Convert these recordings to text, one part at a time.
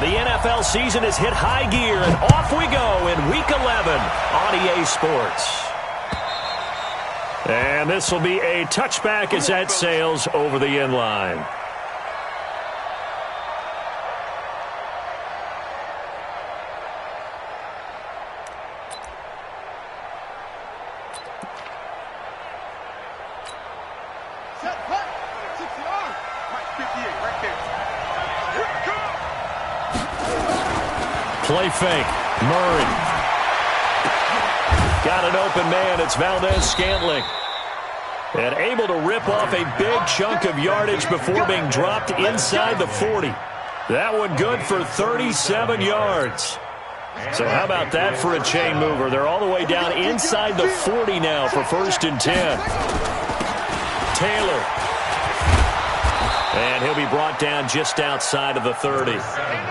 The NFL season has hit high gear, and off we go in Week 11 on EA Sports. And this will be a touchback as that sails over the end line. Play fake. Murray. Got an open man. It's Valdez-Scantling. And able to rip off a big chunk of yardage before being dropped inside the 40. That one good for 37 yards. So how about that for a chain mover? They're all the way down inside the 40 now for 1st and 10. Taylor. And he'll be brought down just outside of the 30.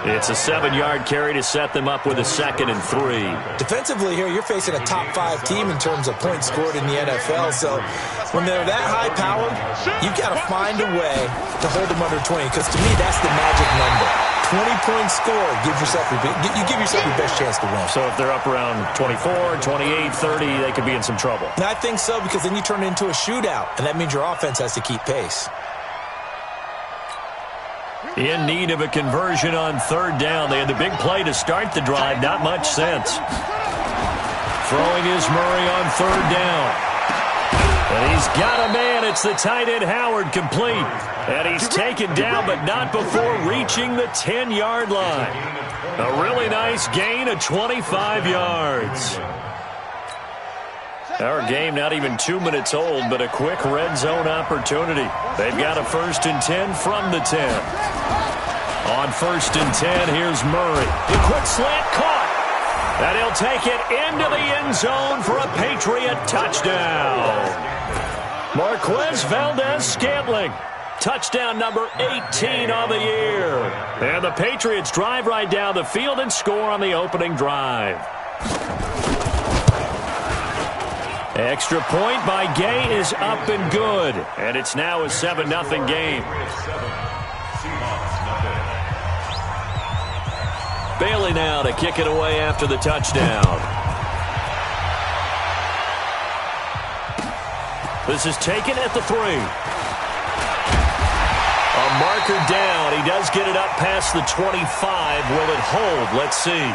It's a 7-yard carry to set them up with a 2nd and 3. Defensively here, you're facing a top 5 team in terms of points scored in the NFL. So when they're that high-powered, you've got to find a way to hold them under 20. Because to me, that's the magic number. 20-point score, you give yourself your best chance to win. So if they're up around 24, 28, 30, they could be in some trouble. And I think so, because then you turn it into a shootout, and that means your offense has to keep pace. In need of a conversion on 3rd down. They had the big play to start the drive. Not much sense. Throwing is Murray on 3rd down. And he's got a man. It's the tight end Howard, complete. And he's taken down, but not before reaching the 10-yard line. A really nice gain of 25 yards. Our game not even 2 minutes old, but a quick red zone opportunity. They've got a 1st and 10 from the 10. On 1st and 10, here's Murray. The quick slant caught. And he'll take it into the end zone for a Patriot touchdown. Marquez Valdez-Scantling. Touchdown number 18 on the year. And the Patriots drive right down the field and score on the opening drive. Extra point by Gay is up and good. And it's now a 7-0 game. Bailey now to kick it away after the touchdown. This is taken at the 3. A marker down. He does get it up past the 25. Will it hold? Let's see.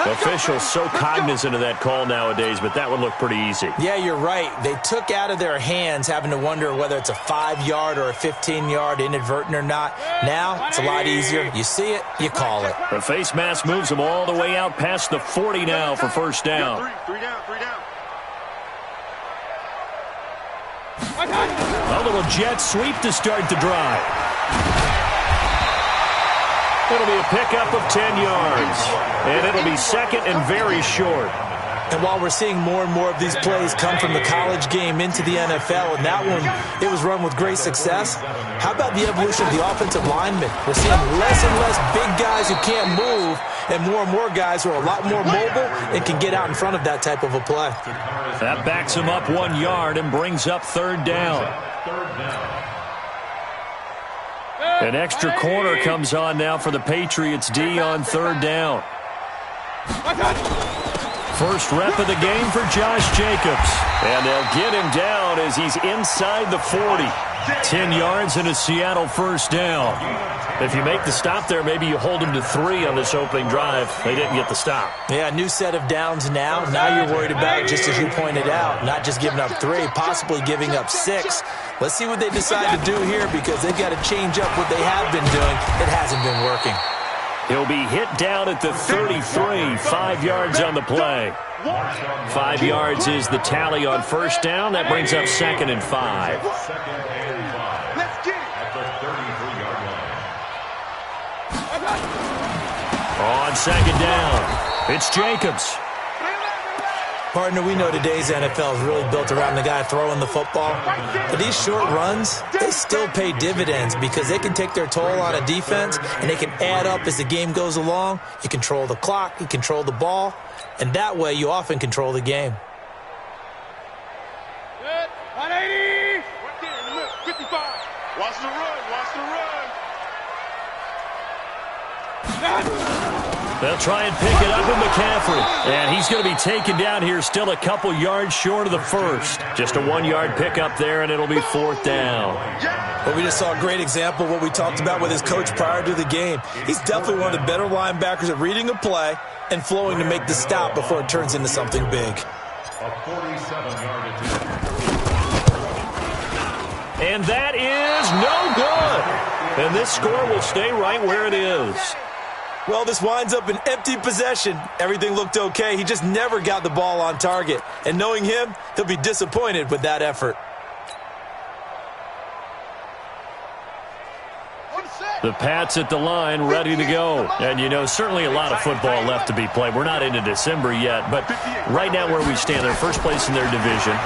Officials so cognizant of that call nowadays, but that would look pretty easy. Yeah, you're right. They took out of their hands having to wonder whether it's a 5-yard or a 15-yard, inadvertent or not. Now, it's a lot easier. You see it, you call it. The face mask moves them all the way out past the 40 now for 1st down. Three down. A little jet sweep to start the drive. It'll be a pickup of 10 yards. And it'll be 2nd and very short. And while we're seeing more and more of these plays come from the college game into the NFL, and that one, it was run with great success, how about the evolution of the offensive linemen? We're seeing less and less big guys who can't move, and more guys who are a lot more mobile and can get out in front of that type of a play. That backs him up 1 yard and brings up 3rd down. An extra corner comes on now for the Patriots D on 3rd down. First rep of the game for Josh Jacobs. And they'll get him down as he's inside the 40. 10 yards and a Seattle 1st down. If you make the stop there, maybe you hold him to 3 on this opening drive. They didn't get the stop. Yeah, new set of downs now. Now you're worried about, just as you pointed out, not just giving up 3, possibly giving up 6. Let's see what they decide to do here, because they've got to change up what they have been doing. It hasn't been working. He'll be hit down at the 33, 5 yards on the play. 5 yards is the tally on 1st down. That brings up 2nd and 5. On 2nd down, it's Jacobs. Partner, we know today's NFL is really built around the guy throwing the football. But these short runs, they still pay dividends because they can take their toll on a defense, and they can add up as the game goes along. You control the clock, you control the ball, and that way you often control the game. 180. 55. Watch the run. They'll try and pick it up with McCaffrey. And he's going to be taken down here, still a couple yards short of the first. Just a 1-yard pickup there, and it'll be 4th down. Well, we just saw a great example of what we talked about with his coach prior to the game. He's definitely one of the better linebackers at reading a play and flowing to make the stop before it turns into something big. A 47-yard attempt. And that is no good. And this score will stay right where it is. Well, this winds up an empty possession. Everything looked okay. He just never got the ball on target. And knowing him, he'll be disappointed with that effort. The Pats at the line, ready to go. And, you know, certainly a lot of football left to be played. We're not into December yet, but right now where we stand, they're first place in their division.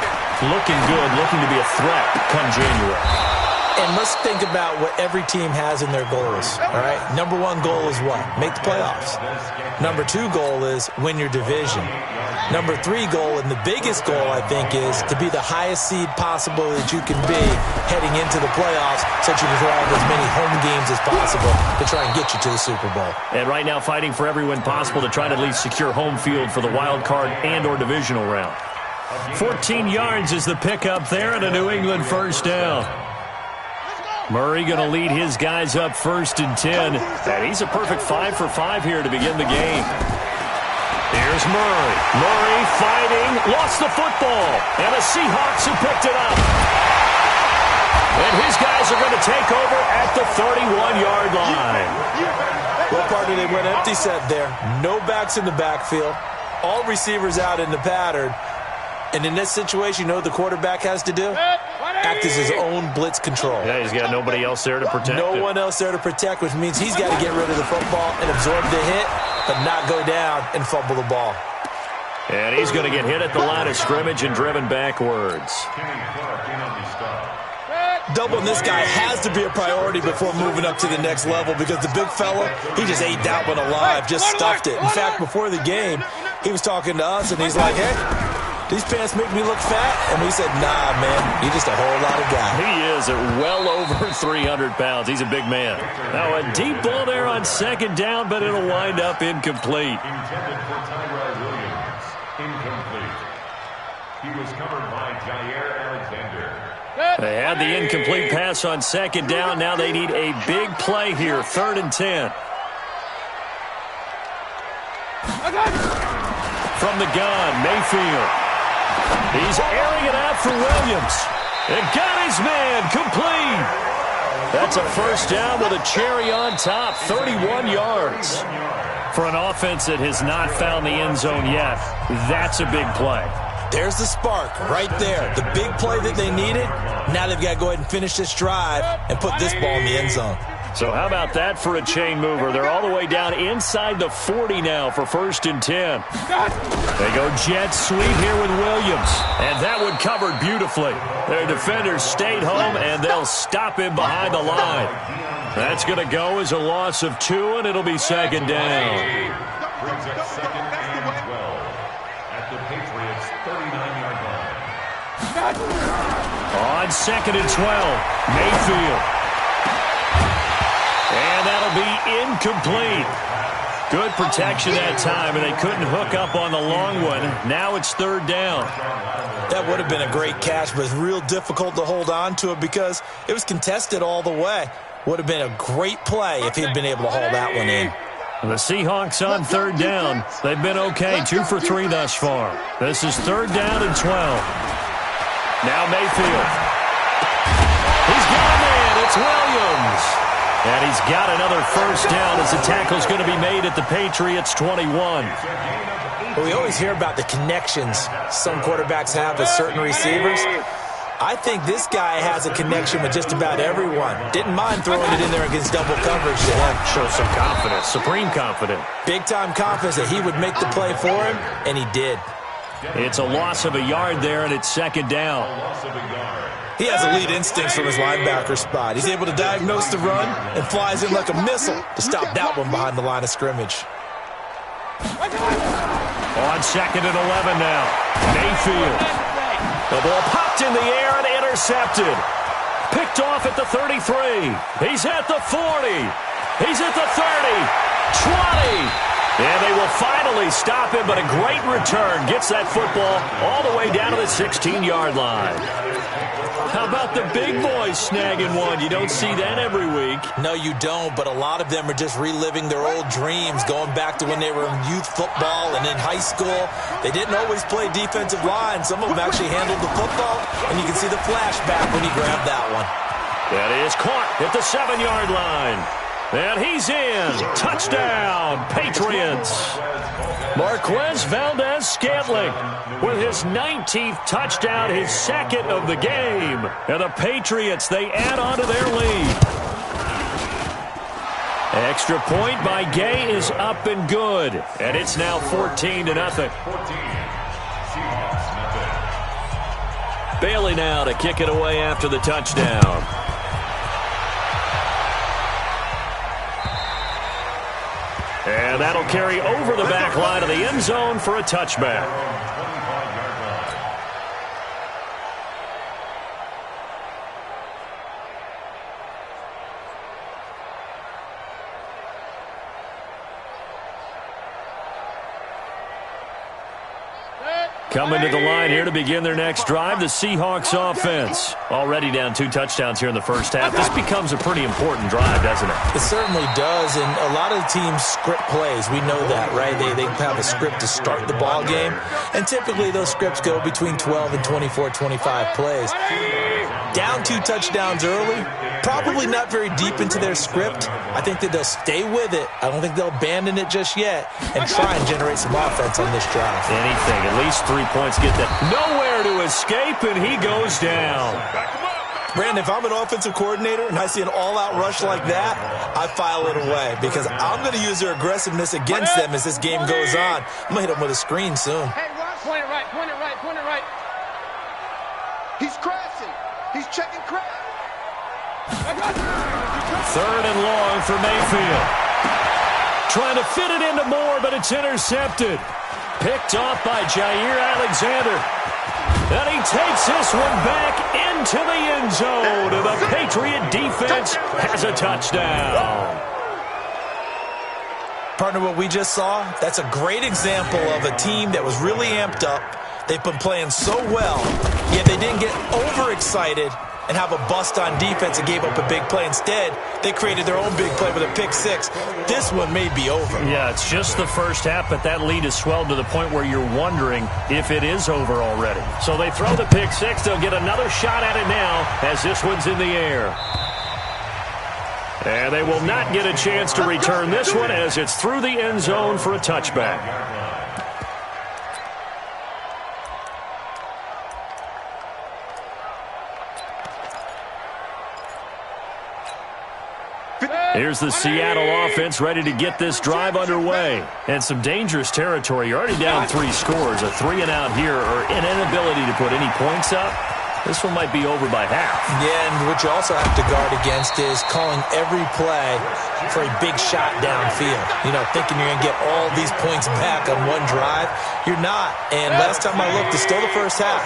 Looking good, looking to be a threat come January. And let's think about what every team has in their goals, all right? Number 1 goal is what? Make the playoffs. Number 2 goal is win your division. Number 3 goal, and the biggest goal, I think, is to be the highest seed possible that you can be heading into the playoffs so that you can drive as many home games as possible to try and get you to the Super Bowl. And right now fighting for every win possible to try to at least secure home field for the wild card and or divisional round. 14 yards is the pickup there and a New England first down. Murray going to lead his guys up 1st and 10. And he's a perfect 5 for 5 here to begin the game. Here's Murray. Murray fighting. Lost the football. And the Seahawks have picked it up. And his guys are going to take over at the 31-yard line. Well, partner, they went empty set there. No backs in the backfield. All receivers out in the pattern. And in this situation, you know what the quarterback has to do? Act as his own blitz control. Yeah, he's got nobody else there to protect No one else there to protect, which means he's got to get rid of the football and absorb the hit, but not go down and fumble the ball. And he's going to get hit at the line of scrimmage and driven backwards. Doubling this guy has to be a priority before moving up to the next level because the big fella, he just ate that one alive, just stuffed it. In fact, before the game, he was talking to us, and he's like, hey, these pants make me look fat? And we said, nah, man, you're just a whole lot of guy. He is at well over 300 pounds. He's a big man. Now, a deep ball there on 2nd down, but it'll wind up incomplete. Intended for Tyrell Williams. Incomplete. He was covered by Jair Alexander. They had the incomplete pass on 2nd down. Now they need a big play here, 3rd and 10. From the gun, Mayfield. He's airing it out for Williams. And got his man complete. That's a first down with a cherry on top, 31 yards. For an offense that has not found the end zone yet, that's a big play. There's the spark right there. The big play that they needed. Now they've got to go ahead and finish this drive and put this ball in the end zone. So how about that for a chain mover? They're all the way down inside the 40 now for 1st and 10. They go jet sweep here with Williams. And that one covered beautifully. Their defenders stayed home, and they'll stop him behind the line. That's going to go as a loss of 2, and it'll be 2nd down. Brings up 2nd and 12 at the Patriots' 39-yard line. On 2nd and 12, Mayfield. And that'll be incomplete. Good protection that time, and they couldn't hook up on the long one. Now it's 3rd down. That would have been a great catch, but it's real difficult to hold on to it because it was contested all the way. Would have been a great play if he'd been able to hold that one in. The Seahawks on 3rd down. They've been okay, 2 for 3 thus far. This is 3rd down and 12. Now Mayfield. He's got a man. It's Williams. And he's got another first down as the tackle's going to be made at the Patriots' 21. Well, we always hear about the connections some quarterbacks have with certain receivers. I think this guy has a connection with just about everyone. Didn't mind throwing it in there against double coverage to him. Show some confidence, supreme confidence. Big-time confidence that he would make the play for him, and he did. It's a loss of a yard there, and it's 2nd down. He has elite instincts from his linebacker spot. He's able to diagnose the run and flies in like a missile to stop that one behind the line of scrimmage. On 2nd and 11 now, Mayfield. The ball popped in the air and intercepted. Picked off at the 33. He's at the 40. He's at the 30. 20. And they will finally stop him, but a great return. Gets that football all the way down to the 16-yard line. How about the big boys snagging one? You don't see that every week. No, you don't, but a lot of them are just reliving their old dreams, going back to when they were in youth football and in high school. They didn't always play defensive line. Some of them actually handled the football, and you can see the flashback when he grabbed that one. That is caught at the 7-yard line. And he's in. Touchdown, Patriots. Marquez Valdez-Scantling with his 19th touchdown, his second of the game. And the Patriots, they add on to their lead. Extra point by Gay is up and good. And it's now 14-0. Bailey now to kick it away after the touchdown. And that'll carry over the back line of the end zone for a touchback. Coming to the line here to begin their next drive, the Seahawks offense. Already down 2 touchdowns here in the first half. This becomes a pretty important drive, doesn't it? It certainly does, and a lot of teams script plays. We know that, right? They have a script to start the ball game, and typically those scripts go between 12 and 24, 25 plays. Down 2 touchdowns early, probably not very deep into their script. I think that they'll stay with it. I don't think they'll abandon it just yet and try and generate some offense on this drive. Anything, at least 3 points, get that. Nowhere to escape, and he goes down. Brandon, if I'm an offensive coordinator and I see an all-out rush like that, I file it away because I'm going to use their aggressiveness against them as this game goes on. I'm going to hit them with a screen soon. Hey, Ross, point it right, point it right, point it right. He's crashing. He's checking crash. 3rd and long for Mayfield. Trying to fit it into Moore, but it's intercepted. Picked off by Jair Alexander. And he takes this one back into the end zone. And the Patriot defense has a touchdown. Partner, what we just saw, that's a great example of a team that was really amped up. They've been playing so well, yet they didn't get overexcited and have a bust on defense and gave up a big play. Instead, they created their own big play with a pick 6. This one may be over. Yeah, it's just the first half, but that lead has swelled to the point where you're wondering if it is over already. So they throw the pick 6. They'll get another shot at it now as this one's in the air. And they will not get a chance to return this one as it's through the end zone for a touchback. Here's the Seattle offense ready to get this drive underway. And some dangerous territory. You're already down 3 scores. A 3-and-out here or an inability to put any points up. This one might be over by half. Yeah, and what you also have to guard against is calling every play for a big shot downfield. You know, thinking you're going to get all these points back on one drive. You're not. And last time I looked, it's still the first half.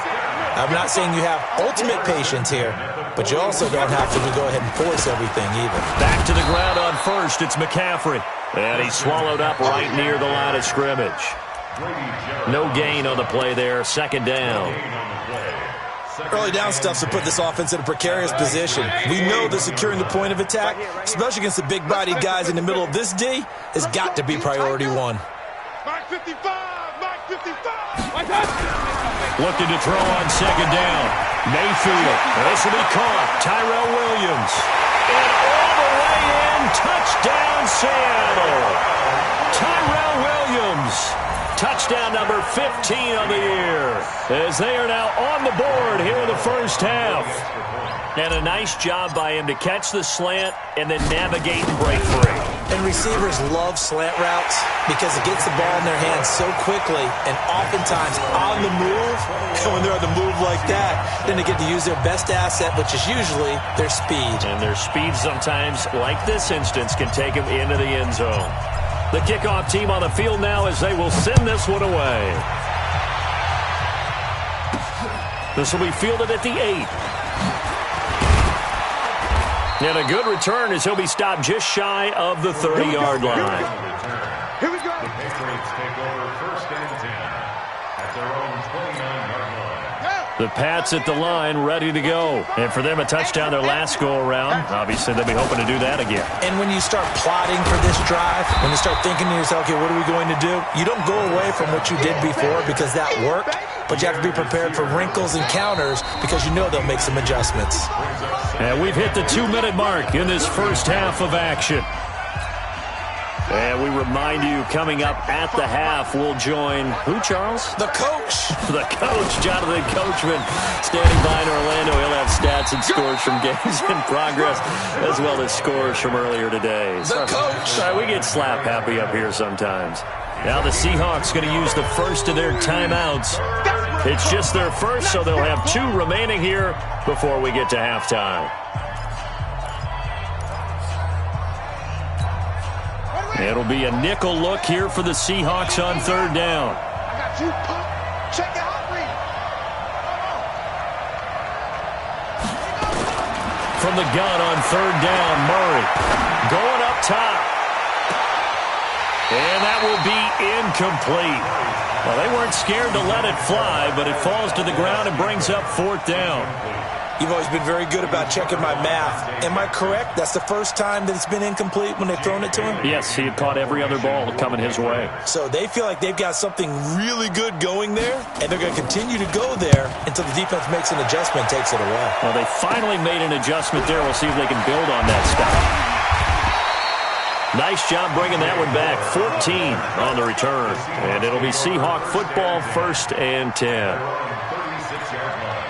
I'm not saying you have ultimate patience here, but you also don't have to go ahead and force everything either. Back to the ground on first. It's McCaffrey. And he's swallowed up right near the line of scrimmage. No gain on the play there. 2nd down. Early down stuff's to put this offense in a precarious position. We know that securing the point of attack, especially against the big-bodied guys in the middle of this D, has got to be priority 1. Mark 55, Mark 55. Looking to throw on 2nd down. Mayfield. This will be caught. Tyrell Williams. And all the way in. Touchdown, Seattle. Tyrell Williams. Touchdown number 15 of the year, as they are now on the board here in the first half. And a nice job by him to catch the slant and then navigate and break free. And receivers love slant routes because it gets the ball in their hands so quickly and oftentimes on the move. And when they're on the move like that, then they get to use their best asset, which is usually their speed. And their speed sometimes, like this instance, can take them into the end zone. The kickoff team on the field now as they will send this one away. This will be fielded at the 8. And a good return as he'll be stopped just shy of the 30-yard line. Here we go. The Patriots take over 1st and 10 at their own 29-yard line. The Pats at the line, ready to go. And for them, a touchdown their last go-around. Obviously, they'll be hoping to do that again. And when you start plotting for this drive, when you start thinking to yourself, okay, what are we going to do? You don't go away from what you did before because that worked, but you have to be prepared for wrinkles and counters because you know they'll make some adjustments. And we've hit the 2-minute mark in this first half of action. And we remind you, coming up at the half, we'll join who, Charles? The coach. The coach, Jonathan Coachman, standing by in Orlando. He'll have stats and scores from games in progress, as well as scores from earlier today. The coach. Sorry, we get slap happy up here sometimes. Now the Seahawks going to use the first of their timeouts. It's just their first, so they'll have 2 remaining here before we get to halftime. It'll be a nickel look here for the Seahawks on 3rd down. I got you. Check it out, read. From the gun on 3rd down, Murray going up top. And that will be incomplete. Well, they weren't scared to let it fly, but it falls to the ground and brings up 4th down. You've always been very good about checking my math. Am I correct? That's the first time that it's been incomplete when they've thrown it to him? Yes, he had caught every other ball coming his way. So they feel like they've got something really good going there, and they're going to continue to go there until the defense makes an adjustment and takes it away. Well, they finally made an adjustment there. We'll see if they can build on that stuff. Nice job bringing that one back. 14 on the return. And it'll be Seahawk football, 1st and 10. 36-yard line.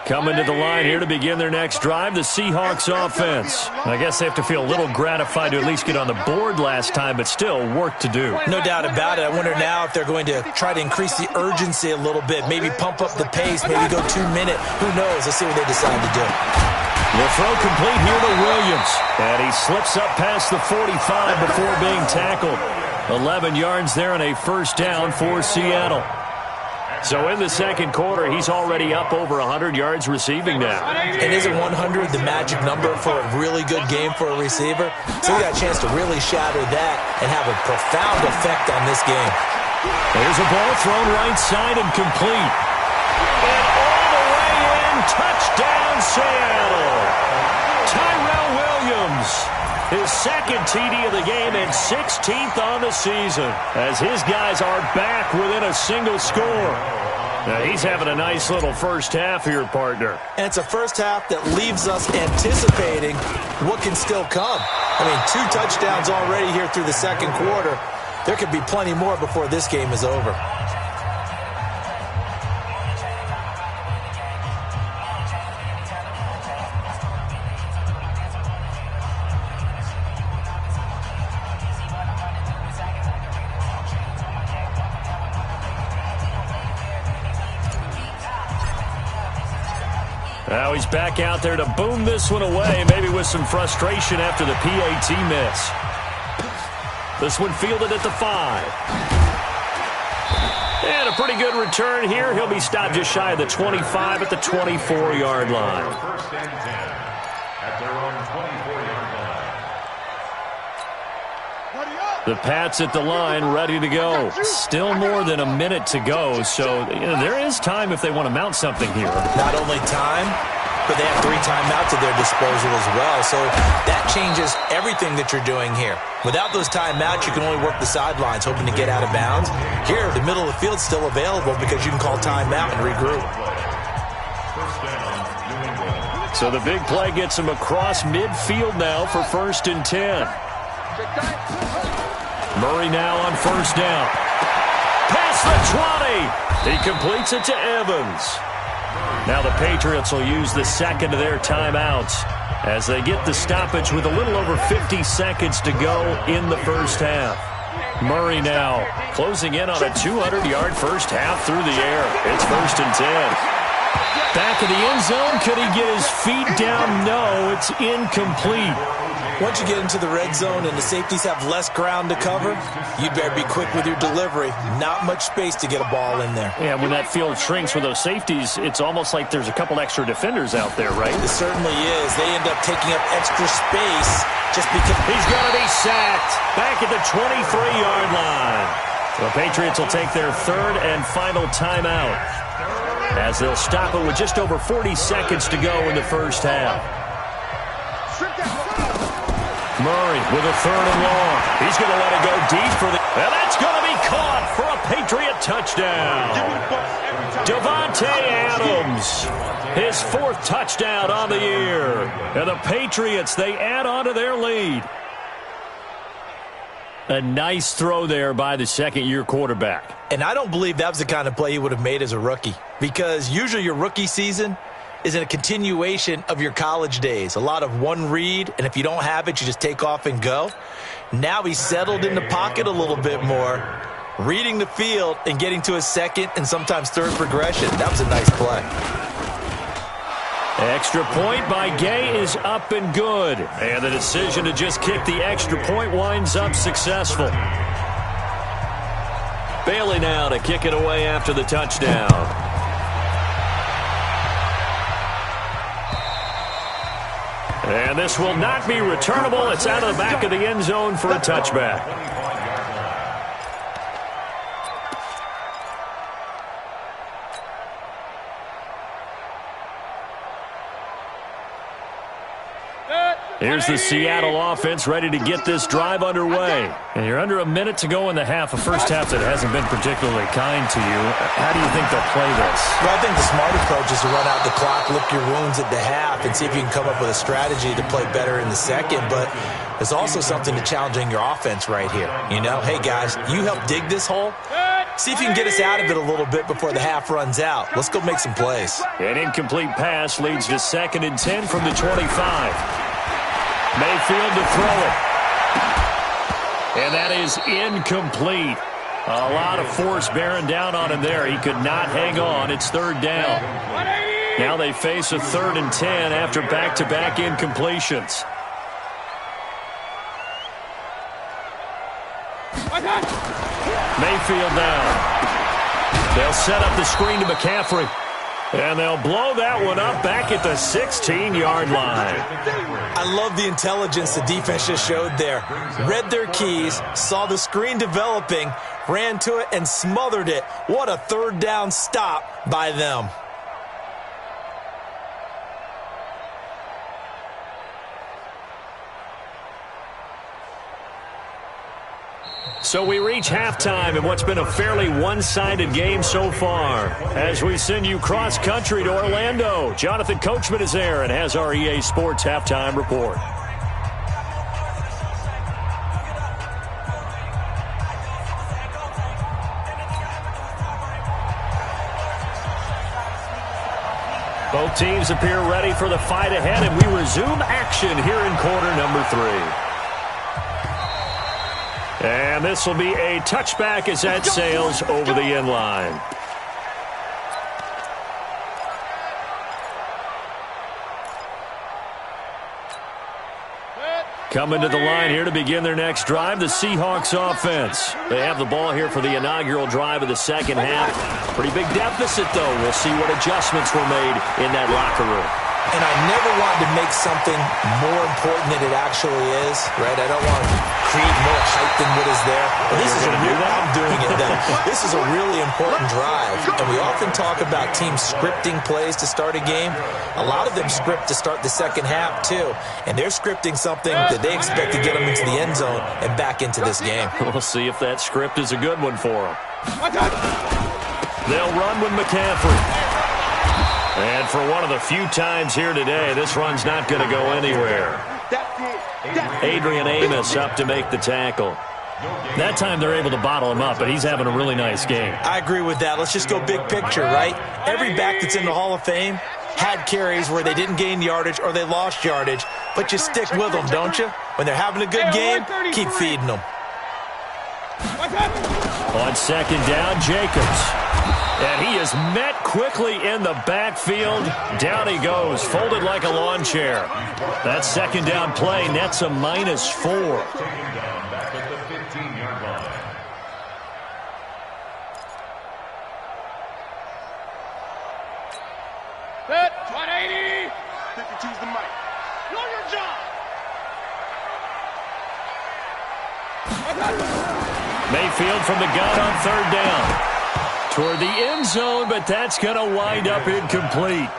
Coming to the line here to begin their next drive, the Seahawks offense. I guess they have to feel a little gratified to at least get on the board last time, but still work to do. No doubt about it. I wonder now if they're going to try to increase the urgency a little bit, maybe pump up the pace, maybe go 2-minute. Who knows? Let's see what they decide to do. The throw complete here to Williams. And he slips up past the 45 before being tackled. 11 yards there and a 1st down for Seattle. So in the 2nd quarter, he's already up over 100 yards receiving now. And isn't 100 the magic number for a really good game for a receiver? So he got a chance to really shatter that and have a profound effect on this game. There's a ball thrown right side and complete. And all the way in, touchdown Seattle. Tyrell Williams, his 2nd TD of the game and 16th on the season, as his guys are back within a single score. Now, he's having a nice little first half here, partner. And it's a first half that leaves us anticipating what can still come. I mean, 2 touchdowns already here through the 2nd quarter. There could be plenty more before this game is over. Now he's back out there to boom this one away, maybe with some frustration after the PAT miss. This one fielded at the 5. And a pretty good return here. He'll be stopped just shy of the 25 at the 24-yard line. 1st and 10 at their own 24-yard line. The Pats at the line, ready to go. Still more than a minute to go, so there is time if they want to mount something here. Not only time, but they have 3 timeouts at their disposal as well. So that changes everything that you're doing here. Without those timeouts, you can only work the sidelines, hoping to get out of bounds. Here, the middle of the field's still available because you can call timeout and regroup. So the big play gets him across midfield now for 1st and 10. Murray now on 1st down. Past the 20. He completes it to Evans. Now the Patriots will use the 2nd of their timeouts as they get the stoppage with a little over 50 seconds to go in the first half. Murray now closing in on a 200-yard first half through the air. It's 1st and 10. Back in the end zone. Could he get his feet down? No, it's incomplete. Once you get into the red zone and the safeties have less ground to cover, you'd better be quick with your delivery. Not much space to get a ball in there. Yeah, when that field shrinks with those safeties, it's almost like there's a couple extra defenders out there, right? It certainly is. They end up taking up extra space just because. He's going to be sacked back at the 23-yard line. The Patriots will take their 3rd and final timeout as they'll stop it with just over 40 seconds to go in the first half. Murray with a 3rd and long. He's going to let it go deep for the... And that's going to be caught for a Patriot touchdown. Davante Adams, his 4th touchdown on the year. And the Patriots, they add on to their lead. A nice throw there by the second-year quarterback. And I don't believe that was the kind of play he would have made as a rookie, because usually your rookie season is a continuation of your college days. A lot of one read, and if you don't have it, you just take off and go. Now he's settled in the pocket a little bit more, reading the field and getting to a 2nd and sometimes 3rd progression. That was a nice play. Extra point by Gay is up and good. And the decision to just kick the extra point winds up successful. Bailey now to kick it away after the touchdown. And this will not be returnable. It's out of the back of the end zone for a touchback. Here's the Seattle offense ready to get this drive underway. And you're under a minute to go in the half, a first half that hasn't been particularly kind to you. How do you think they'll play this? Well, I think the smart approach is to run out the clock, lick your wounds at the half, and see if you can come up with a strategy to play better in the second. But there's also something to challenging your offense right here. You know, hey, guys, you help dig this hole. See if you can get us out of it a little bit before the half runs out. Let's go make some plays. An incomplete pass leads to 2nd and 10 from the 25. Mayfield to throw it. And that is incomplete. A lot of force bearing down on him there. He could not hang on. It's 3rd down. Now they face a 3rd and 10 after back-to-back incompletions. Mayfield now. They'll set up the screen to McCaffrey. And they'll blow that one up back at the 16-yard line. I love the intelligence the defense just showed there. Read their keys, saw the screen developing, ran to it, and smothered it. What a 3rd down stop by them. So we reach halftime in what's been a fairly one-sided game so far. As we send you cross-country to Orlando, Jonathan Coachman is there and has our EA Sports halftime report. Both teams appear ready for the fight ahead, and we resume action here in quarter number 3. And this will be a touchback as that sails over the end line. Coming to the line here to begin their next drive, the Seahawks offense. They have the ball here for the inaugural drive of the second half. Pretty big deficit, though. We'll see what adjustments were made in that locker room. And I never wanted to make something more important than it actually is, right? I don't want to create more hype than what is there. But this is I'm doing it then. This is a really important drive. And we often talk about teams scripting plays to start a game. A lot of them script to start the second half, too. And they're scripting something that they expect to get them into the end zone and back into this game. We'll see if that script is a good one for them. They'll run with McCaffrey. And for one of the few times here today, this run's not going to go anywhere. Adrian Amos up to make the tackle. That time they're able to bottle him up, but he's having a really nice game. I agree with that. Let's just go big picture, right? Every back that's in the Hall of Fame had carries where they didn't gain yardage or they lost yardage, but you stick with them, don't you? When they're having a good game, keep feeding them. On second down, Jacobs. And he is met quickly in the backfield. Down he goes, folded like a lawn chair. That second down play nets a -4. Taken down back at the 15-yard line. Set, 180. 52's the mic. Know your job. Mayfield from the gun on third down. Toward the end zone, but that's going to wind up incomplete.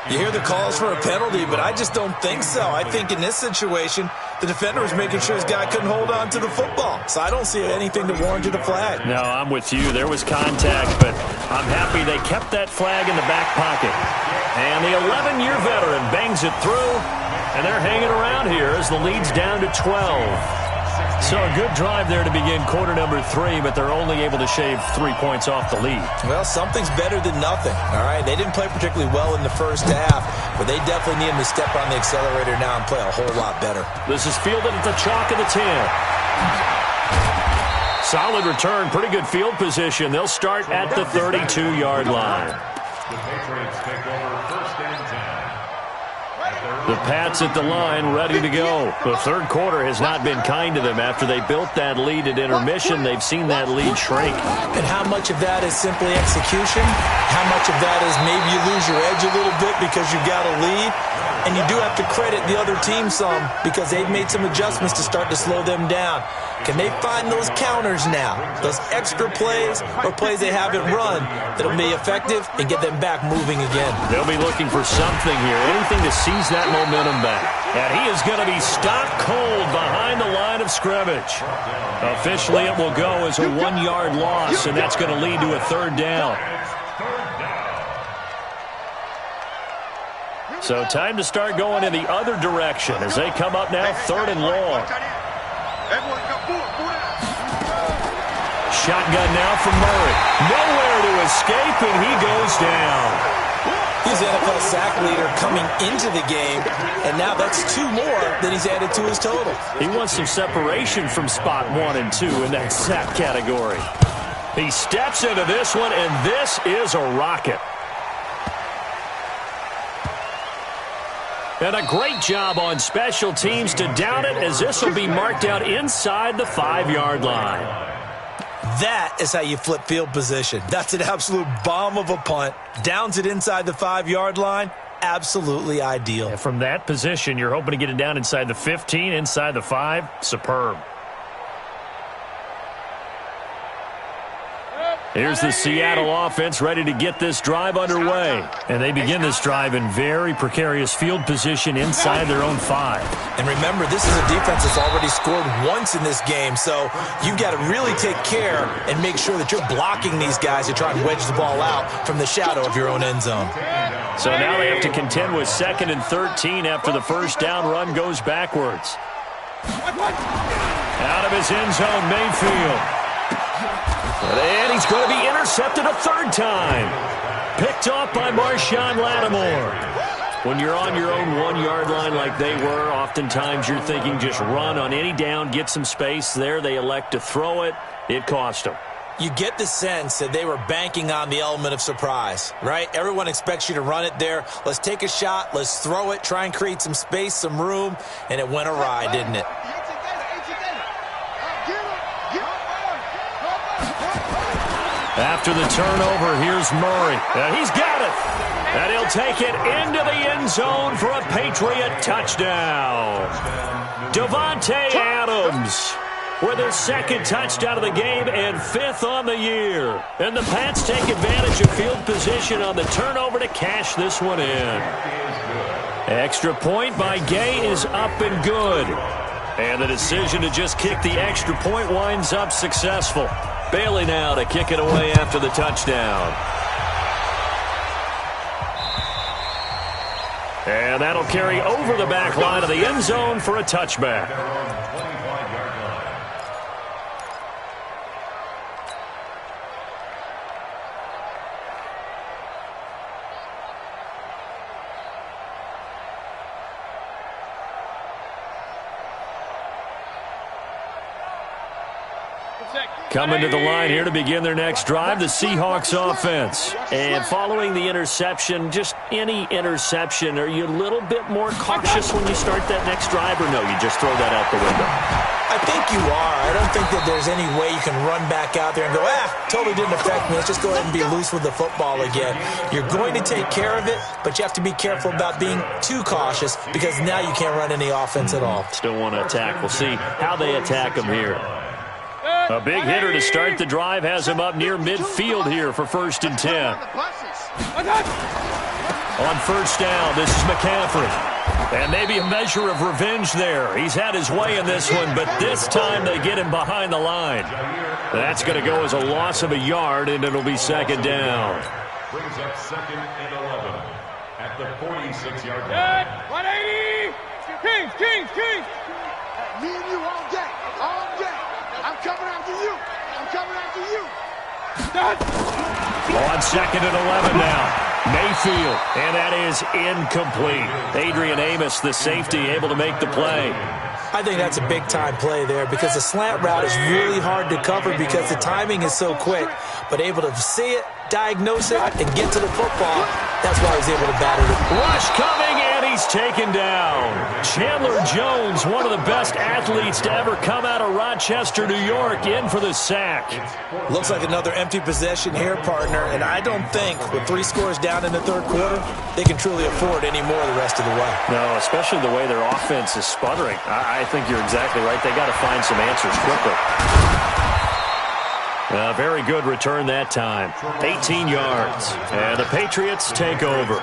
You hear the calls for a penalty, but I just don't think so. I think in this situation, the defender was making sure his guy couldn't hold on to the football. So I don't see anything that warranted a flag. No, I'm with you. There was contact, but I'm happy they kept that flag in the back pocket. And the 11-year veteran bangs it through, and they're hanging around here as the lead's down to 12. So a good drive there to begin quarter number 3, but they're only able to shave 3 points off the lead. Well, something's better than nothing, all right? They didn't play particularly well in the first half, but they definitely need them to step on the accelerator now and play a whole lot better. This is fielded at the chalk of the 10. Solid return, pretty good field position. They'll start at the 32-yard line. The Patriots take over first and 10. The Pats at the line, ready to go. The third quarter has not been kind to them. After they built that lead at intermission, they've seen that lead shrink. And how much of that is simply execution? How much of that is maybe you lose your edge a little bit because you've got a lead? And you do have to credit the other team some because they've made some adjustments to start to slow them down. Can they find those counters now, those extra plays or plays they haven't run that'll be effective and get them back moving again? They'll be looking for something here, anything to seize that momentum back. And he is going to be stopped cold behind the line of scrimmage. Officially, it will go as a 1-yard loss, and that's going to lead to a third down. So time to start going in the other direction as they come up now third and long. Shotgun now from Murray. Nowhere to escape, and he goes down. He's the NFL sack leader coming into the game, and now that's 2 more than he's added to his total. He wants some separation from spot 1 and 2 in that sack category. He steps into this one, and this is a rocket. And a great job on special teams to down it, as this will be marked out inside the 5-yard line. That is how you flip field position. That's an absolute bomb of a punt. Downs it inside the 5-yard line. Absolutely ideal. And from that position, you're hoping to get it down inside the 15, inside the 5. Superb. Here's the Seattle offense ready to get this drive underway. And they begin this drive in very precarious field position inside their own 5. And remember, this is a defense that's already scored once in this game, so you've got to really take care and make sure that you're blocking these guys to try and wedge the ball out from the shadow of your own end zone. So now they have to contend with 2nd and 13 after the first down run goes backwards. Out of his end zone, Mayfield. And he's going to be intercepted a third time. Picked off by Marshawn Lattimore. When you're on your own 1-yard line like they were, oftentimes you're thinking just run on any down, get some space. There they elect to throw it. It cost them. You get the sense that they were banking on the element of surprise, right? Everyone expects you to run it there. Let's take a shot. Let's throw it. Try and create some space, some room. And it went awry, didn't it? After the turnover, here's Murray. And he's got it. And he'll take it into the end zone for a Patriot touchdown. Davante Adams with his 2nd touchdown of the game and 5th on the year. And the Pats take advantage of field position on the turnover to cash this one in. Extra point by Gay is up and good. And the decision to just kick the extra point winds up successful. Bailey now to kick it away after the touchdown. And that'll carry over the back line of the end zone for a touchback. Coming to the line here to begin their next drive, the Seahawks offense. And following the interception, just any interception, are you a little bit more cautious when you start that next drive, or no, you just throw that out the window? I think you are. I don't think that there's any way you can run back out there and go, totally didn't affect me. Let's just go ahead and be loose with the football again. You're going to take care of it, but you have to be careful about being too cautious because now you can't run any offense at all. Still want to attack. We'll see how they attack them here. A big hitter to start the drive has him up near midfield here for 1st and 10. On 1st down, this is McCaffrey. And maybe a measure of revenge there. He's had his way in this one, but this time they get him behind the line. That's going to go as a loss of a yard, and it'll be 2nd down. Brings up 2nd and 11 at the 46-yard line. 180! Kings! Me and you all day. I'm coming after you. On 2nd and 11 now. Mayfield, and that is incomplete. Adrian Amos, the safety, able to make the play. I think that's a big-time play there because the slant route is really hard to cover because the timing is so quick. But able to see it, diagnose it, and get to the football, that's why he's able to batter it. Rush coming, and he's taken down. Chandler Jones, one of the best athletes to ever come out of Rochester, New York, in for the sack. Looks like another empty possession here, partner, and I don't think with 3 scores down in the 3rd quarter, they can truly afford any more the rest of the way. No, especially the way their offense is sputtering. I think you're exactly right. They got to find some answers quickly. Very good return that time. 18 yards. And the Patriots take over.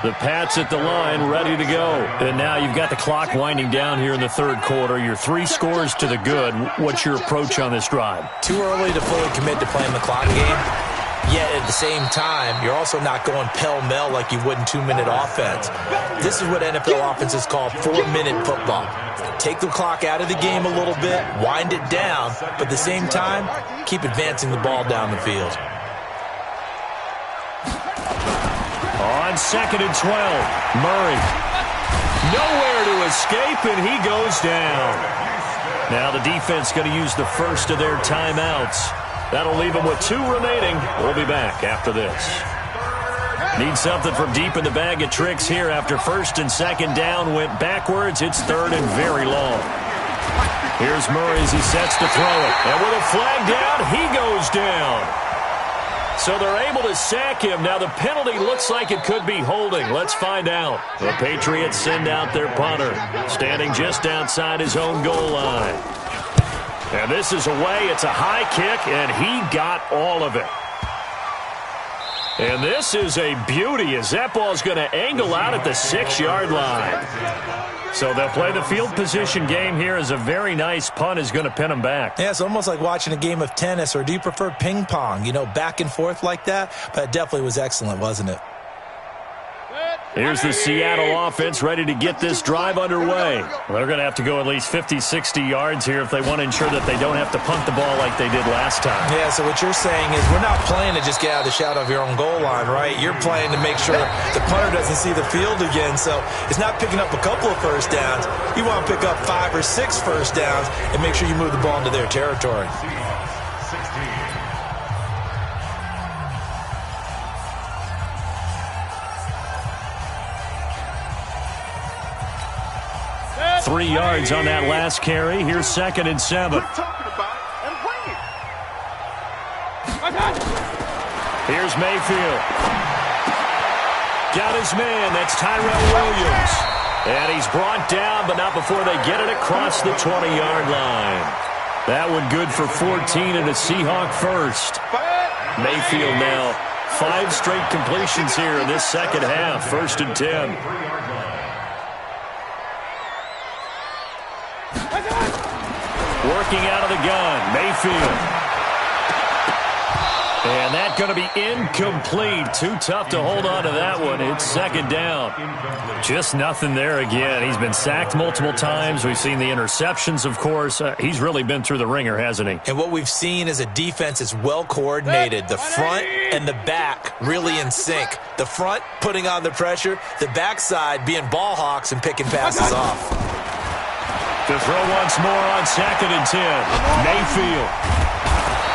The Pats at the line, ready to go. And now you've got the clock winding down here in the 3rd quarter. You're 3 scores to the good. What's your approach on this drive? Too early to fully commit to playing the clock game. Yet at the same time, you're also not going pell-mell like you would in 2-minute offense. This is what NFL offenses call 4-minute football. Take the clock out of the game a little bit, wind it down, but at the same time, keep advancing the ball down the field. On 2nd and 12, Murray. Nowhere to escape, and he goes down. Now the defense going to use the first of their timeouts. That'll leave them with 2 remaining. We'll be back after this. Need something from deep in the bag of tricks here after 1st and 2nd down went backwards. It's 3rd and very long. Here's Murray as he sets to throw it. And with a flag down, he goes down. So they're able to sack him. Now the penalty looks like it could be holding. Let's find out. The Patriots send out their punter, standing just outside his own goal line. And this is away. It's a high kick, and he got all of it. And this is a beauty as that ball's going to angle out at the 6-yard line. So they'll play the field position game here as a very nice punt is going to pin them back. Yeah, it's almost like watching a game of tennis, or do you prefer ping pong? You know, back and forth like that? But it definitely was excellent, wasn't it? Here's the Seattle offense ready to get this drive underway. They're going to have to go at least 50, 60 yards here if they want to ensure that they don't have to punt the ball like they did last time. Yeah, so what you're saying is we're not playing to just get out of the shadow of your own goal line, right? You're playing to make sure the punter doesn't see the field again. So it's not picking up a couple of first downs. You want to pick up 5 or 6 first downs and make sure you move the ball into their territory. 3 yards on that last carry. Here's 2nd and 7. Here's Mayfield. Got his man. That's Tyrell Williams. And he's brought down, but not before they get it across the 20-yard line. That one good for 14 and a Seahawk first. Mayfield now 5 straight completions here in this second half. 1st and 10. Working out of the gun, Mayfield. And that's going to be incomplete. Too tough to hold on to that one. It's 2nd down. Just nothing there again. He's been sacked multiple times. We've seen the interceptions, of course. He's really been through the ringer, hasn't he? And what we've seen is a defense is well coordinated. The front and the back really in sync. The front putting on the pressure. The backside being ball hawks and picking passes off. To throw once more on 2nd and 10. Mayfield.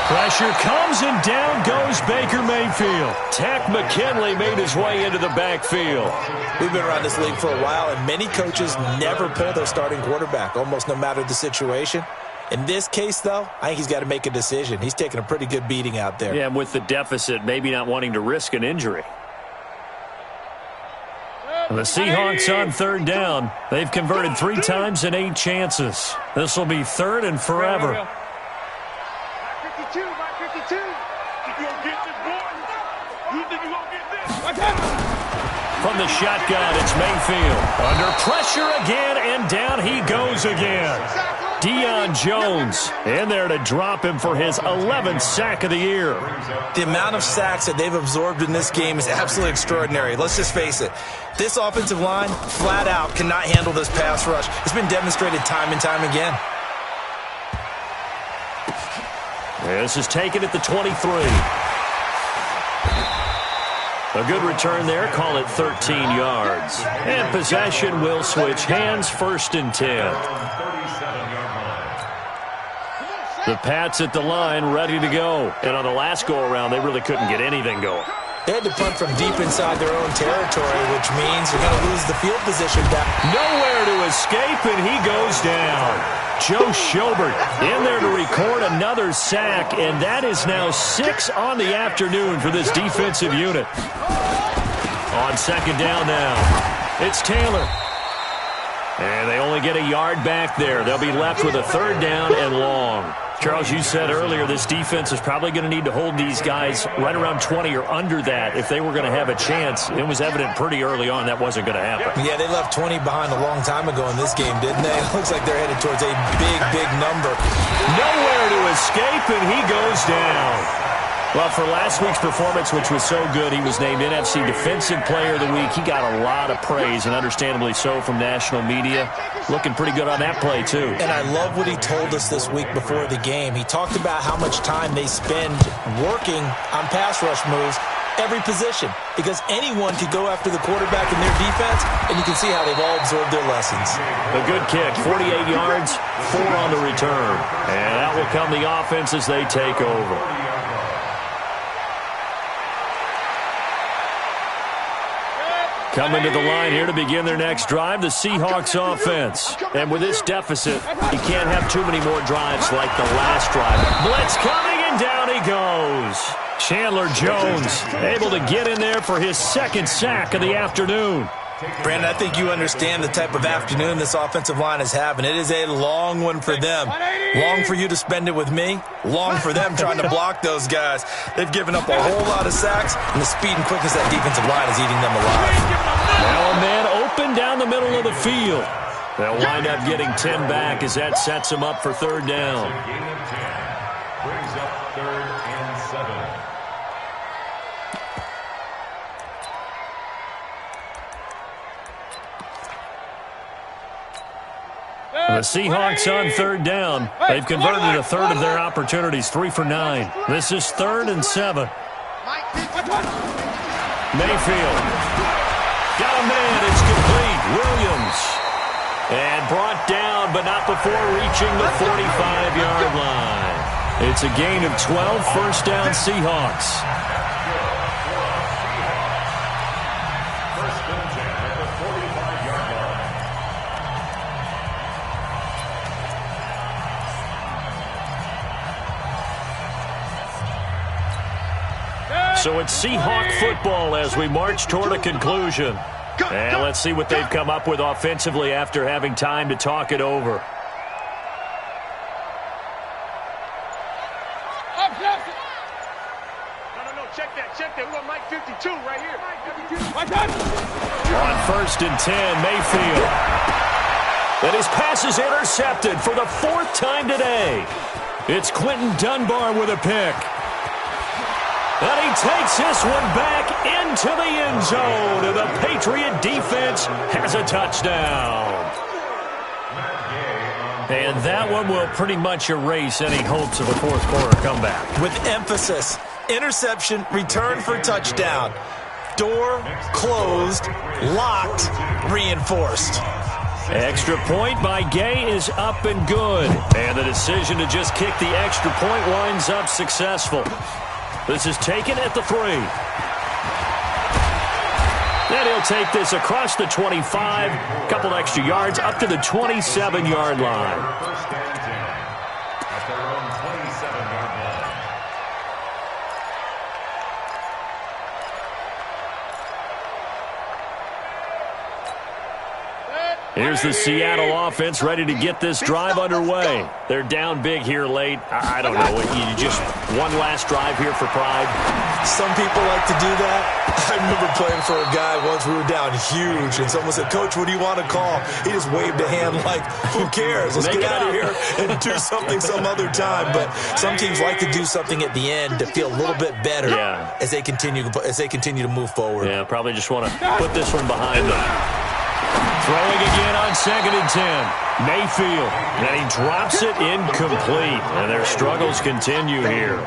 Pressure comes and down goes Baker Mayfield. Tech McKinley made his way into the backfield. We've been around this league for a while, and many coaches never pull their starting quarterback, almost no matter the situation. In this case, though, I think he's got to make a decision. He's taking a pretty good beating out there. Yeah, and with the deficit, maybe not wanting to risk an injury. And the Seahawks on 3rd down. They've converted 3 times in 8 chances. This will be 3rd and forever. 52, my 52. You gonna get this, boy? You think you gonna get this? From the shotgun, it's Mayfield. Under pressure again, and down he goes again. Deion Jones in there to drop him for his 11th sack of the year. The amount of sacks that they've absorbed in this game is absolutely extraordinary. Let's just face it. This offensive line, flat out, cannot handle this pass rush. It's been demonstrated time and time again. This is taken at the 23. A good return there. Call it 13 yards. And possession will switch hands. 1st and 10. The Pats at the line, ready to go. And on the last go-around, they really couldn't get anything going. They had to punt from deep inside their own territory, which means they're going to lose the field position back. Nowhere to escape, and he goes down. Joe Schobert in there to record another sack, and that is now 6 on the afternoon for this defensive unit. On 2nd down now, it's Taylor. And they only get a yard back there. They'll be left with a 3rd down and long. Charles, you said earlier this defense is probably going to need to hold these guys right around 20 or under that if they were going to have a chance. It was evident pretty early on that wasn't going to happen. Yeah, they left 20 behind a long time ago in this game, didn't they? It looks like they're headed towards a big, big number. Nowhere to escape, and he goes down. Well, for last week's performance, which was so good, he was named NFC Defensive Player of the Week. He got a lot of praise, and understandably so, from national media. Looking pretty good on that play, too. And I love what he told us this week before the game. He talked about how much time they spend working on pass rush moves, every position, because anyone could go after the quarterback in their defense, and you can see how they've all absorbed their lessons. A good kick, 48 yards, 4 on the return. And out will come the offense as they take over. Coming to the line here to begin their next drive, the Seahawks offense. And with this deficit, you can't have too many more drives like the last drive. Blitz coming, and down he goes. Chandler Jones able to get in there for his 2nd sack of the afternoon. Brandon, I think you understand the type of afternoon this offensive line is having. It is a long one for them. Long for you to spend it with me. Long for them trying to block those guys. They've given up a whole lot of sacks, and the speed and quickness of that defensive line is eating them alive. Now a man open down the middle of the field. They'll wind up getting 10 back as that sets them up for 3rd down. Gain of 10 brings up 3rd and 7. The Seahawks on 3rd down. They've converted a 1/3 of their opportunities, 3 for 9. This is 3rd and 7. Mayfield. Got a man. It's complete. Williams. And brought down, but not before reaching the 45-yard line. It's a gain of 12, 1st down Seahawks. So it's Seahawk football as we march toward a conclusion. And let's see what they've come up with offensively after having time to talk it over. No, check that. We got Mike 52 right here. On 1st and 10, Mayfield. And his pass is intercepted for the 4th time today. It's Quentin Dunbar with a pick. And he takes this one back into the end zone. And the Patriot defense has a touchdown. And that one will pretty much erase any hopes of a 4th quarter comeback. With emphasis, interception, return for touchdown. Door closed, locked, reinforced. Extra point by Gay is up and good. And the decision to just kick the extra point winds up successful. This is taken at the 3. And he'll take this across the 25, a couple extra yards, up to the 27-yard line. First and 10 at their own 27-yard line. Here's the Seattle offense ready to get this drive underway. They're down big here late. I don't know. You just one last drive here for pride. Some people like to do that. I remember playing for a guy once. We were down huge, and someone said, "Coach, what do you want to call?" He just waved a hand like, "Who cares? Let's get out of here and do something some other time." But some teams like to do something at the end to feel a little bit better as they continue to move forward. Yeah, probably just want to put this one behind them. Throwing again on 2nd and 10. Mayfield, and he drops it incomplete. And their struggles continue here.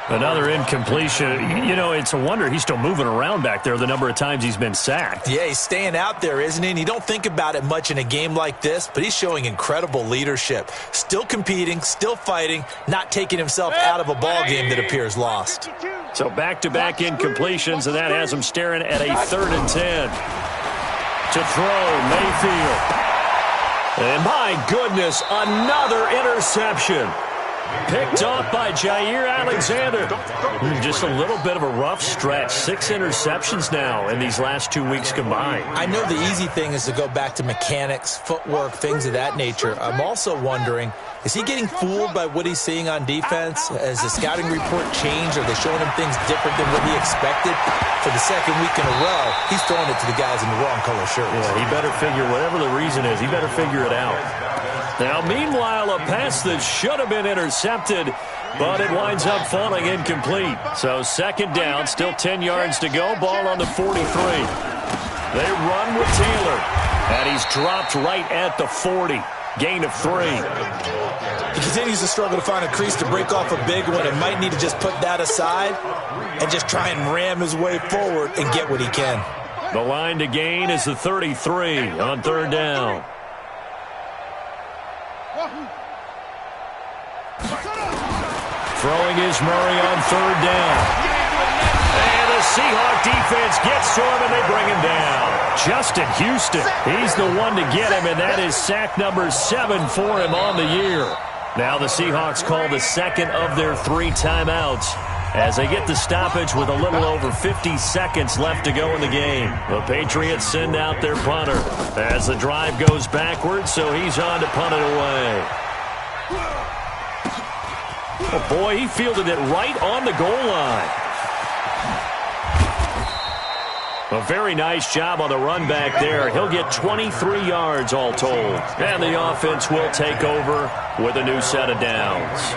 Another incompletion. You know, it's a wonder he's still moving around back there the number of times he's been sacked. Yeah, he's staying out there, isn't he? And you don't think about it much in a game like this, but he's showing incredible leadership. Still competing, still fighting, not taking himself out of a ball game that appears lost. So back-to-back incompletions, and that has him staring at a 3rd and 10. To throw, Mayfield. And my goodness, another interception. Picked off by Jair Alexander. Just a little bit of a rough stretch. 6 interceptions now in these last 2 weeks combined. I know the easy thing is to go back to mechanics, footwork, things of that nature. I'm also wondering, is he getting fooled by what he's seeing on defense? Has the scouting report changed? Are they showing him things different than what he expected? For the 2nd week in a row, he's throwing it to the guys in the wrong color shirts. Yeah, he better figure, whatever the reason is, he better figure it out. Now, meanwhile, a pass that should have been intercepted, but it winds up falling incomplete. So 2nd down, still 10 yards to go, ball on the 43. They run with Taylor, and he's dropped right at the 40. Gain of 3. He continues to struggle to find a crease to break off a big one and might need to just put that aside and just try and ram his way forward and get what he can. The line to gain is the 33 on 3rd down. Throwing is Murray on 3rd down. And the Seahawk defense gets to him, and they bring him down. Justin Houston, he's the one to get him, and that is sack number 7 for him on the year. Now the Seahawks call the 2nd of their 3 timeouts as they get the stoppage with a little over 50 seconds left to go in the game. The Patriots send out their punter as the drive goes backwards, so he's on to punt it away. Oh boy, he fielded it right on the goal line. A very nice job on the run back there. He'll get 23 yards all told. And the offense will take over with a new set of downs.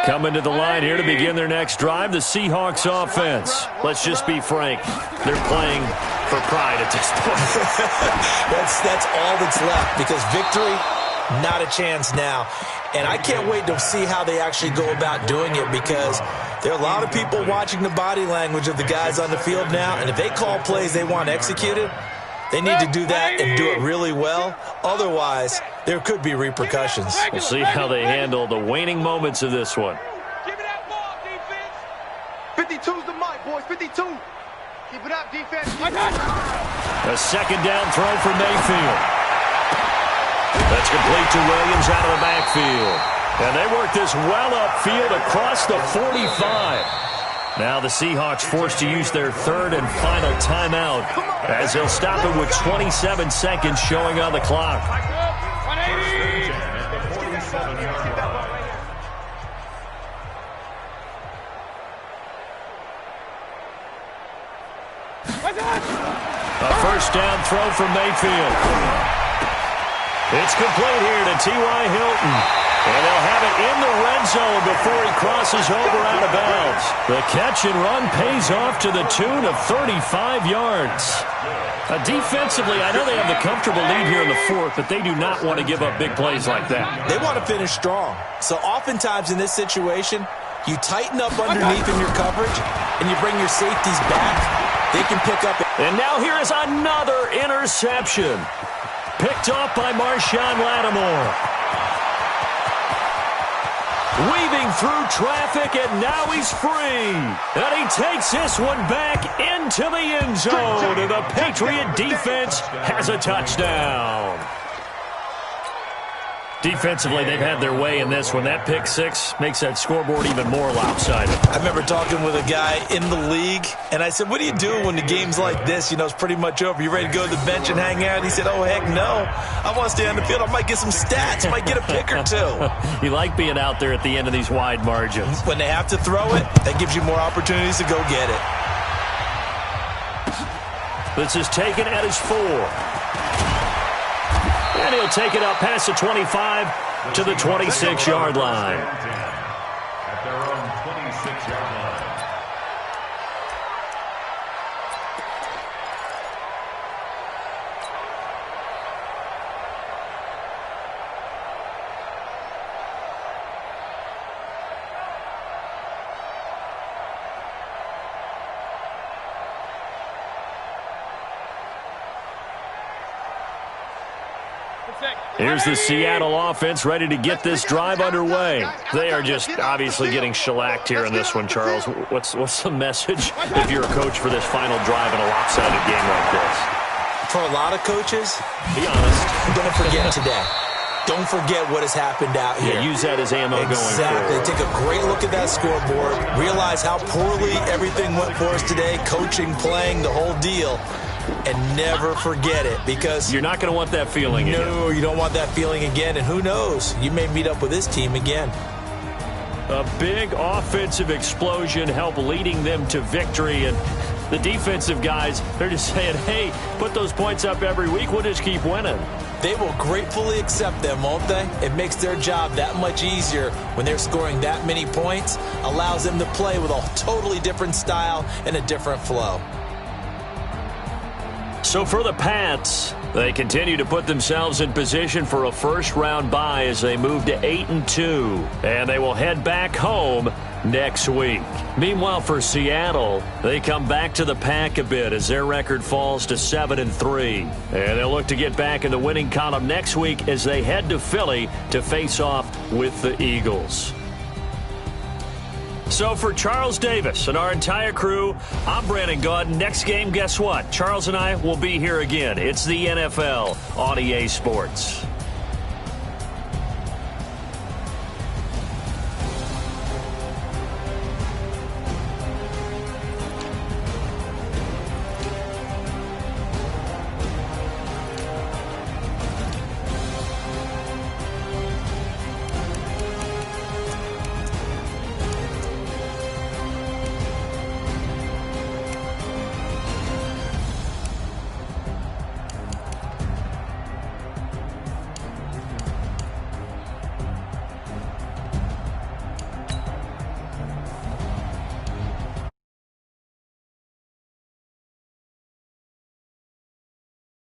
Coming to the line here to begin their next drive, the Seahawks offense. Let's just be frank. They're playing for pride at this point. That's all that's left, because victory, not a chance now. And I can't wait to see how they actually go about doing it, because there are a lot of people watching the body language of the guys on the field now, and if they call plays they want executed, they need to do that and do it really well. Otherwise, there could be repercussions. We'll see how they handle the waning moments of this one. Give me that ball, defense. 52's the mic, boys. 52. Keep it up, defense. A 2nd down throw for Mayfield. That's complete to Williams out of the backfield. And they work this well upfield across the 45. Now the Seahawks forced to use their 3rd and final timeout as they'll stop it with 27 seconds showing on the clock. 180. A 1st down throw for Mayfield. It's complete here to T.Y. Hilton. And they'll have it in the red zone before he crosses over out of bounds. The catch and run pays off to the tune of 35 yards. Defensively, I know they have the comfortable lead here in the 4th, but they do not want to give up big plays like that. They want to finish strong. So oftentimes in this situation, you tighten up underneath in your coverage, and you bring your safeties back they can pick up. And now here is another interception. Picked off by Marshawn Lattimore. Weaving through traffic, and now he's free. And he takes this one back into the end zone, and the Patriot defense has a touchdown. Defensively, they've had their way in this one. That pick six makes that scoreboard even more lopsided. I remember talking with a guy in the league, and I said, what do you do when the game's like this? You know, it's pretty much over. You ready to go to the bench and hang out? He said, oh, heck no. I want to stay on the field. I might get some stats. I might get a pick or two. You like being out there at the end of these wide margins. When they have to throw it, that gives you more opportunities to go get it. This is taken at his 4. And he'll take it up past the 25 to the 26-yard line. At their own 26-yard line. Here's the Seattle offense ready to get this drive underway. They are just obviously getting shellacked here in this one, Charles. What's the message if you're a coach for this final drive in a lopsided game like this? For a lot of coaches, be honest, don't forget today. Don't forget what has happened out here. Yeah, use that as ammo going forward. Exactly. Take a great look at that scoreboard. Realize how poorly everything went for us today. Coaching, playing, the whole deal. And never forget it, because you're not going to want that feeling again. No, you don't want that feeling again. And who knows? You may meet up with this team again. A big offensive explosion helped leading them to victory. And the defensive guys, they're just saying, hey, put those points up every week. We'll just keep winning. They will gratefully accept them, won't they? It makes their job that much easier when they're scoring that many points. Allows them to play with a totally different style and a different flow. So for the Pats, they continue to put themselves in position for a first-round bye as they move to 8-2, and they will head back home next week. Meanwhile, for Seattle, they come back to the pack a bit as their record falls to 7-3, and they'll look to get back in the winning column next week as they head to Philly to face off with the Eagles. So for Charles Davis and our entire crew, I'm Brandon Gaudin. Next game, guess what? Charles and I will be here again. It's the NFL on EA Sports.